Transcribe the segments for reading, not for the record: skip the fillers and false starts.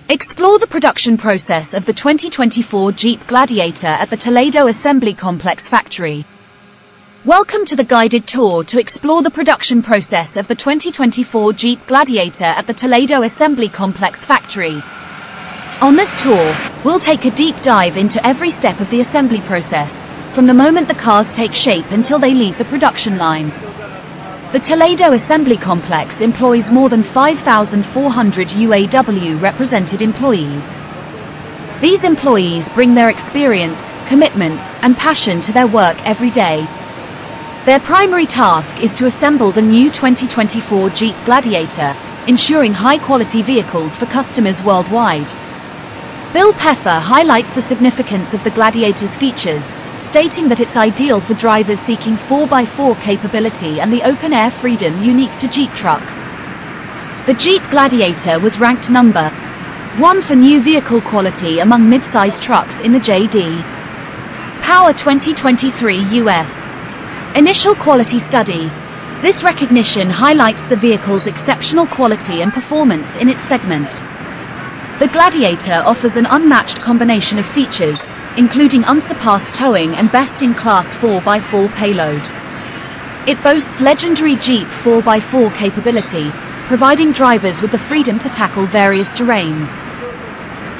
Explore the production process of the 2024 Jeep Gladiator at the Toledo Assembly Complex factory. Welcome to the guided tour to explore the production process of the 2024 Jeep Gladiator at the Toledo Assembly Complex factory. On this tour, we'll take a deep dive into every step of the assembly process, from the moment the cars take shape until they leave the production line. The Toledo Assembly Complex employs more than 5,400 UAW represented employees. These employees bring their experience, commitment, and passion to their work every day. Their primary task is to assemble the new 2024 Jeep Gladiator, ensuring high-quality vehicles for customers worldwide. Bill Peffer highlights the significance of the Gladiator's features, stating that it's ideal for drivers seeking 4x4 capability and the open-air freedom unique to Jeep trucks. The Jeep Gladiator was ranked number 1 for new vehicle quality among midsize trucks in the J.D. Power 2023 U.S. Initial Quality Study. This recognition highlights the vehicle's exceptional quality and performance in its segment. The Gladiator offers an unmatched combination of features, including unsurpassed towing and best-in-class 4x4 payload. It boasts legendary Jeep 4x4 capability, providing drivers with the freedom to tackle various terrains.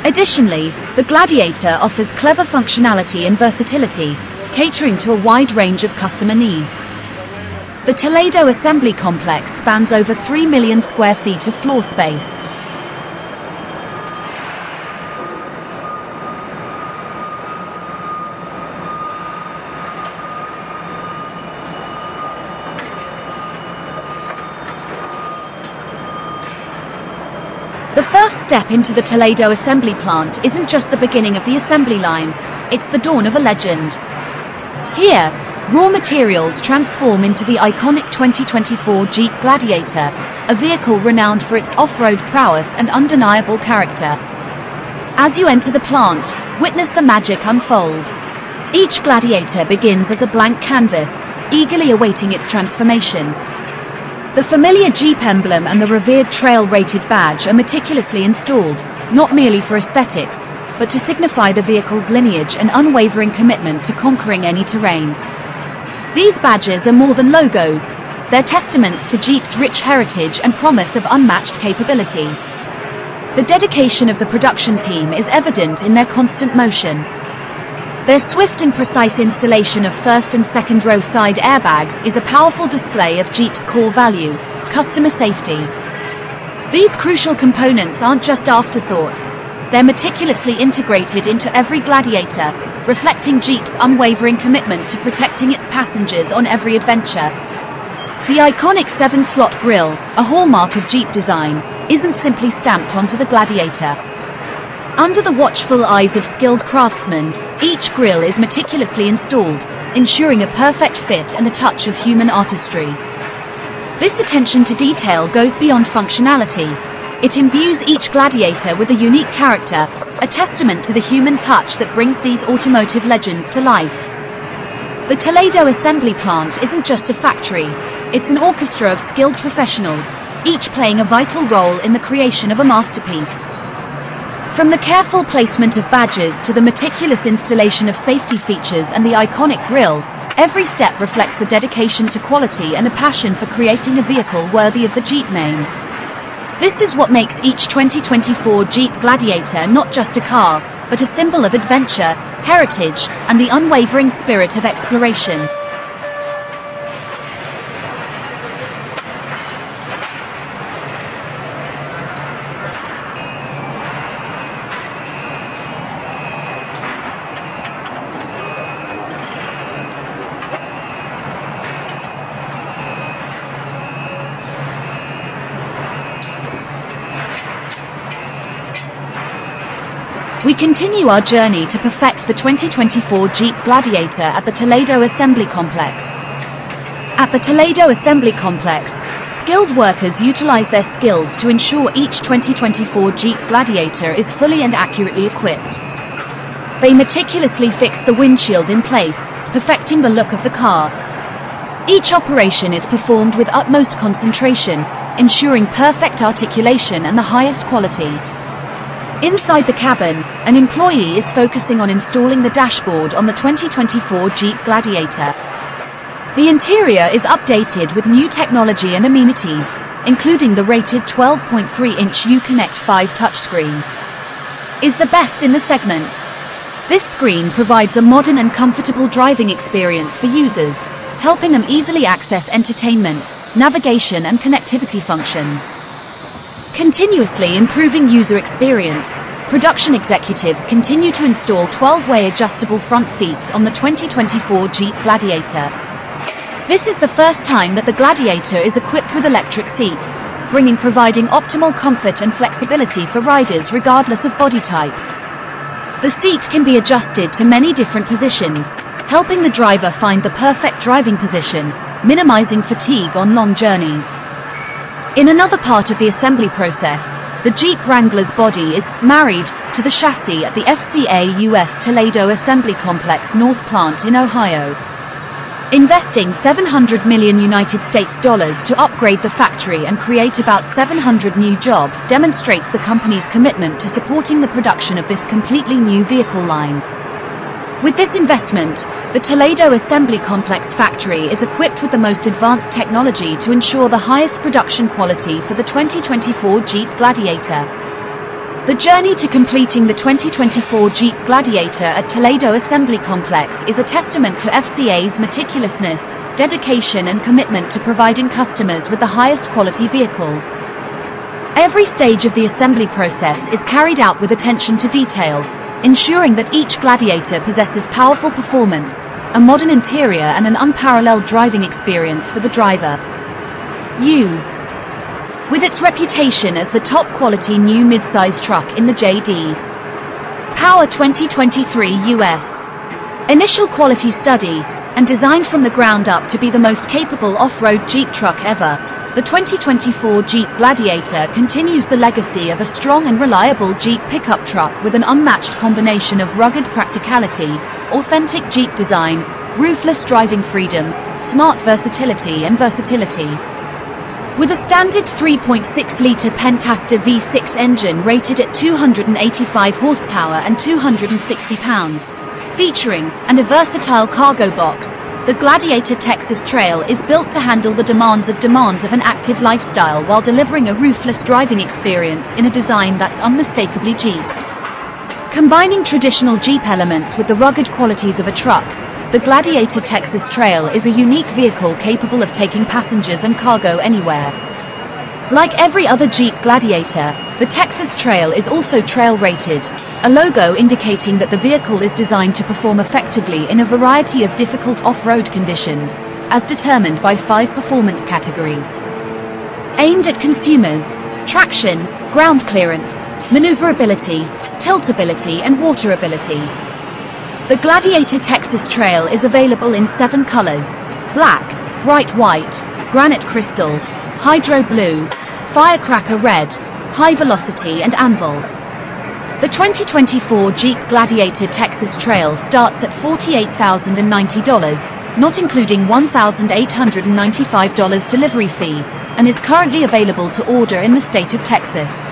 Additionally, the Gladiator offers clever functionality and versatility, catering to a wide range of customer needs. The Toledo Assembly Complex spans over 3 million square feet of floor space. The first step into the Toledo assembly plant isn't just the beginning of the assembly line, it's the dawn of a legend. Here, raw materials transform into the iconic 2024 Jeep Gladiator, a vehicle renowned for its off-road prowess and undeniable character. As you enter the plant, witness the magic unfold. Each Gladiator begins as a blank canvas, eagerly awaiting its transformation. The familiar Jeep emblem and the revered trail-rated badge are meticulously installed, not merely for aesthetics, but to signify the vehicle's lineage and unwavering commitment to conquering any terrain. These badges are more than logos, they're testaments to Jeep's rich heritage and promise of unmatched capability. The dedication of the production team is evident in their constant motion. Their swift and precise installation of first and second row side airbags is a powerful display of Jeep's core value, customer safety. These crucial components aren't just afterthoughts, they're meticulously integrated into every Gladiator, reflecting Jeep's unwavering commitment to protecting its passengers on every adventure. The iconic 7-slot grille, a hallmark of Jeep design, isn't simply stamped onto the Gladiator. Under the watchful eyes of skilled craftsmen, each grille is meticulously installed, ensuring a perfect fit and a touch of human artistry. This attention to detail goes beyond functionality. It imbues each Gladiator with a unique character, a testament to the human touch that brings these automotive legends to life. The Toledo Assembly Plant isn't just a factory, it's an orchestra of skilled professionals, each playing a vital role in the creation of a masterpiece. From the careful placement of badges to the meticulous installation of safety features and the iconic grille, every step reflects a dedication to quality and a passion for creating a vehicle worthy of the Jeep name. This is what makes each 2024 Jeep Gladiator not just a car, but a symbol of adventure, heritage, and the unwavering spirit of exploration. We continue our journey to perfect the 2024 Jeep Gladiator at the Toledo Assembly Complex. At the Toledo Assembly Complex, skilled workers utilize their skills to ensure each 2024 Jeep Gladiator is fully and accurately equipped. They meticulously fix the windshield in place, perfecting the look of the car. Each operation is performed with utmost concentration, ensuring perfect articulation and the highest quality. Inside the cabin, an employee is focusing on installing the dashboard on the 2024 Jeep Gladiator. The interior is updated with new technology and amenities, including the rated 12.3-inch Uconnect 5 touchscreen. Is the best in the segment. This screen provides a modern and comfortable driving experience for users, helping them easily access entertainment, navigation and connectivity functions. Continuously improving user experience, production executives continue to install 12-way adjustable front seats on the 2024 Jeep Gladiator. This is the first time that the Gladiator is equipped with electric seats, providing optimal comfort and flexibility for riders regardless of body type. The seat can be adjusted to many different positions, helping the driver find the perfect driving position, minimizing fatigue on long journeys. In another part of the assembly process, the Jeep Wrangler's body is married to the chassis at the FCA US Toledo Assembly Complex.An plant in Ohio. Investing $700 million to upgrade the factory and create about 700 new jobs demonstrates the company's commitment to supporting the production of this completely new vehicle line. With this investment, the Toledo Assembly Complex factory is equipped with the most advanced technology to ensure the highest production quality for the 2024 Jeep Gladiator. The journey to completing the 2024 Jeep Gladiator at Toledo Assembly Complex is a testament to FCA's meticulousness, dedication and commitment to providing customers with the highest quality vehicles. Every stage of the assembly process is carried out with attention to detail, ensuring that each Gladiator possesses powerful performance, a modern interior and an unparalleled driving experience for the driver. Use. With its reputation as the top-quality new midsize truck in the J.D. Power 2023 US. Initial quality study, and designed from the ground up to be the most capable off-road Jeep truck ever, the 2024 Jeep Gladiator continues the legacy of a strong and reliable Jeep pickup truck with an unmatched combination of rugged practicality, authentic Jeep design, ruthless driving freedom, smart versatility and versatility. With a standard 3.6-litre Pentaster V6 engine rated at 285 horsepower and 260 pounds, featuring a versatile cargo box, the Gladiator Texas Trail is built to handle the demands of an active lifestyle while delivering a ruthless driving experience in a design that's unmistakably Jeep. Combining traditional Jeep elements with the rugged qualities of a truck, the Gladiator Texas Trail is a unique vehicle capable of taking passengers and cargo anywhere. Like every other Jeep Gladiator, the Texas Trail is also trail-rated, a logo indicating that the vehicle is designed to perform effectively in a variety of difficult off-road conditions, as determined by 5 performance categories. Aimed at consumers: traction, ground clearance, maneuverability, tiltability and waterability. The Gladiator Texas Trail is available in 7 colors: black, bright white, granite crystal, hydro blue, firecracker red, high velocity and anvil. The 2024 Jeep Gladiator Texas Trail starts at $48,090, not including $1,895 delivery fee, and is currently available to order in the state of Texas.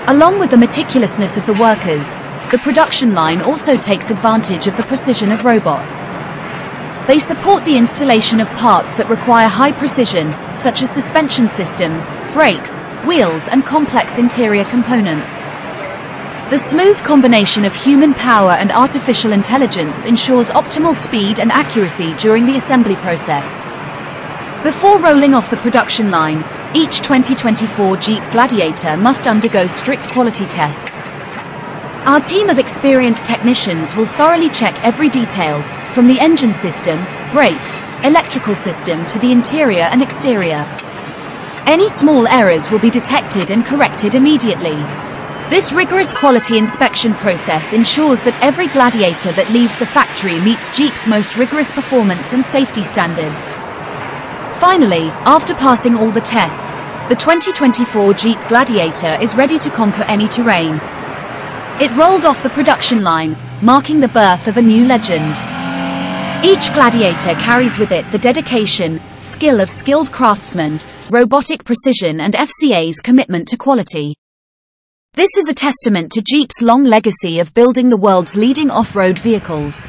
Along with the meticulousness of the workers, the production line also takes advantage of the precision of robots. They support the installation of parts that require high precision, such as suspension systems, brakes, wheels and complex interior components. The smooth combination of human power and artificial intelligence ensures optimal speed and accuracy during the assembly process. Before rolling off the production line, each 2024 Jeep Gladiator must undergo strict quality tests. Our team of experienced technicians will thoroughly check every detail, from the engine system, brakes, electrical system to the interior and exterior. Any small errors will be detected and corrected immediately. This rigorous quality inspection process ensures that every Gladiator that leaves the factory meets Jeep's most rigorous performance and safety standards. Finally, after passing all the tests, the 2024 Jeep Gladiator is ready to conquer any terrain. It rolled off the production line, marking the birth of a new legend. Each Gladiator carries with it the dedication, skill of skilled craftsmen, robotic precision and FCA's commitment to quality. This is a testament to Jeep's long legacy of building the world's leading off-road vehicles.